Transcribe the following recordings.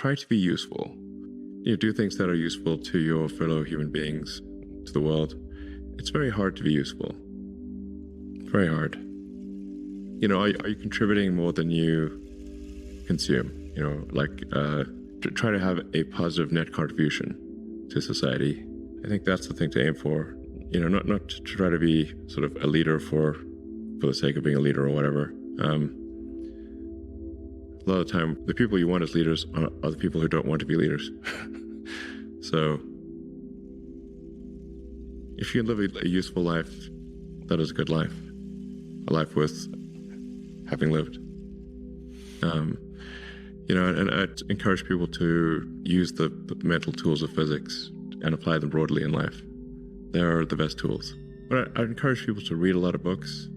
try to be useful. Do things that are useful to your fellow human beings, to the world. It's very hard to be useful. Very hard. Are you contributing more than you consume? Try to have a positive net contribution to society. I think that's the thing to aim for. Not to try to be sort of a leader for the sake of being a leader or whatever. A lot of the time, the people you want as leaders are the people who don't want to be leaders. So, if you can live a useful life, that is a good life. A life worth having lived. And I'd encourage people to use the mental tools of physics and apply them broadly in life. They're the best tools. But I'd encourage people to read a lot of books.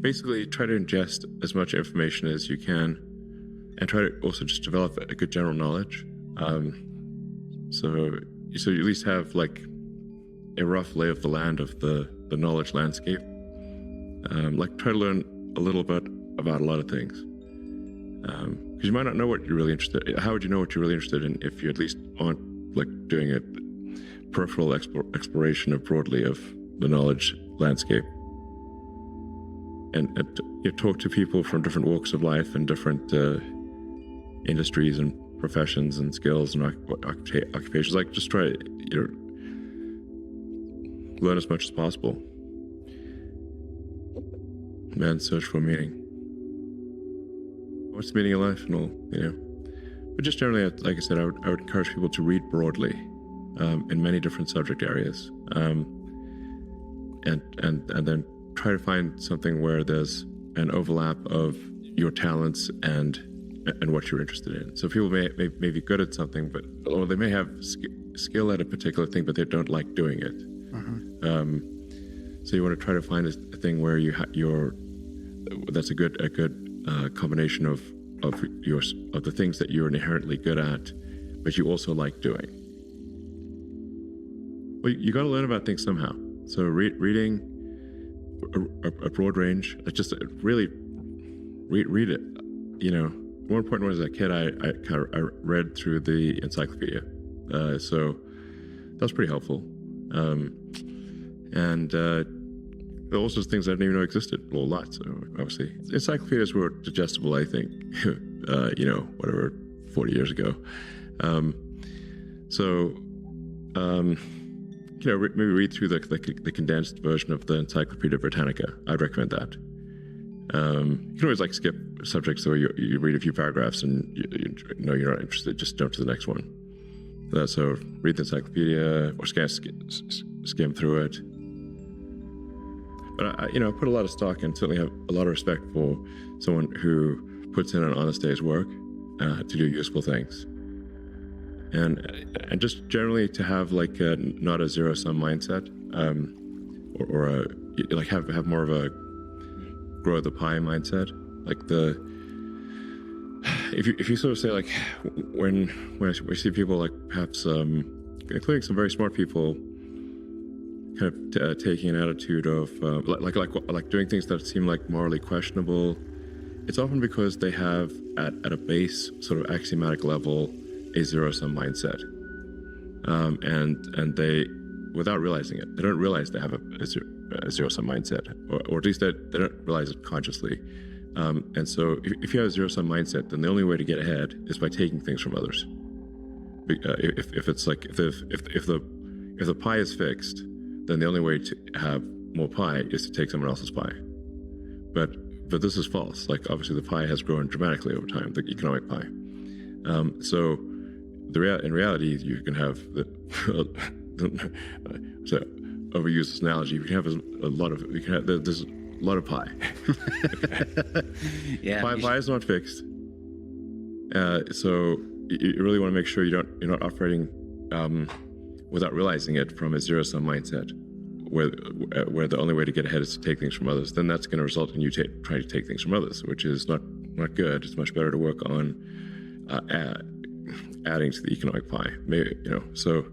Basically, try to ingest as much information as you can, and try to also just develop a good general knowledge. So you at least have like a rough lay of the land of the knowledge landscape. Try to learn a little bit about a lot of things. Because you might not know what you're really interested in. How would you know what you're really interested in if you at least aren't doing a peripheral exploration broadly of the knowledge landscape? And you talk to people from different walks of life and different industries and professions and skills and occupations. Just try learn as much as possible. Man's search for meaning. What's the meaning of life and all, But just generally, like I said, I would encourage people to read broadly in many different subject areas, and then try to find something where there's an overlap of your talents and what you're interested in. So people may be good at something, or they may have skill at a particular thing, but they don't like doing it. So you want to try to find a thing where that's a good combination of the things that you're inherently good at, but you also like doing. Well, you got to learn about things somehow. So reading a broad range, just really read it. More important was as a kid, I read through the encyclopedia, so that was pretty helpful. And there were also things I didn't even know existed, a lot. So obviously, encyclopedias were digestible, I think, 40 years ago. Maybe read through the condensed version of the Encyclopedia Britannica. I'd recommend that. You can always skip subjects where you read a few paragraphs and you're not interested, just jump to the next one. So read the encyclopedia or skim through it. But I put a lot of stock and certainly have a lot of respect for someone who puts in an honest day's work to do useful things. And just generally to have not a zero-sum mindset, or have more of a grow the pie mindset. If you sort of say when I see people perhaps including some very smart people kind of taking an attitude of doing things that seem morally questionable, it's often because they have at a base sort of axiomatic level a zero-sum mindset, and they, without realizing it, they don't realize they have a zero-sum mindset, or at least they don't realize it consciously. And so if you have a zero-sum mindset, then the only way to get ahead is by taking things from others. If the pie is fixed, then the only way to have more pie is to take someone else's pie. But this is false. Obviously the pie has grown dramatically over time, the economic pie. So in reality, you can have so overuse this analogy. You can have there's a lot of pie. Yeah, pie is not fixed. So you really want to make sure you're not operating without realizing it from a zero-sum mindset, where the only way to get ahead is to take things from others. Then that's going to result in you trying to take things from others, which is not good. It's much better to work on adding to the economic pie. Maybe, so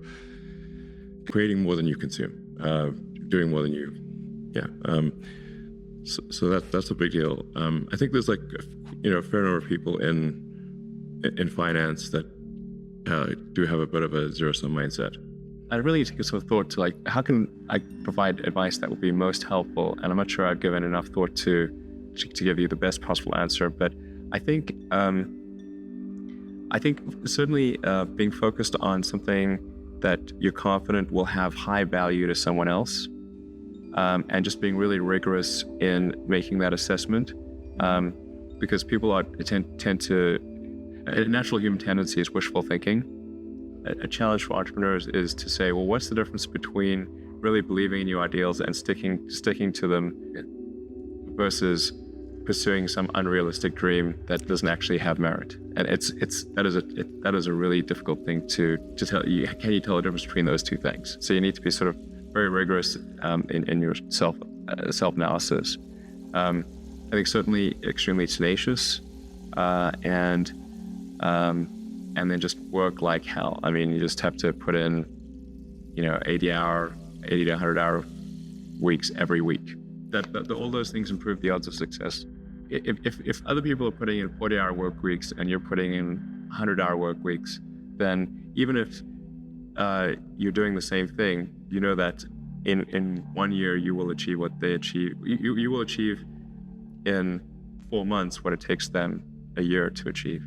creating more than you consume, doing more than you, So that's a big deal. I think there's a fair number of people in finance that do have a bit of a zero-sum mindset. I really need to give some thought to, like, how can I provide advice that would be most helpful? And I'm not sure I've given enough thought to give you the best possible answer. But I think certainly being focused on something that you're confident will have high value to someone else, and just being really rigorous in making that assessment, because people tend to, a natural human tendency is wishful thinking. A challenge for entrepreneurs is to say, well, what's the difference between really believing in your ideals and sticking to them versus pursuing some unrealistic dream that doesn't actually have merit? And that is a really difficult thing to tell you. Can you tell the difference between those two things? So you need to be sort of very rigorous in your self-analysis. I think certainly extremely tenacious, and then just work like hell. I mean, you just have to put in, 80 to 100-hour weeks every week. All those things improve the odds of success. If other people are putting in 40-hour work weeks and you're putting in 100-hour work weeks, then even if you're doing the same thing, you know that in 1 year you will achieve what they achieve. You will achieve in 4 months what it takes them a year to achieve.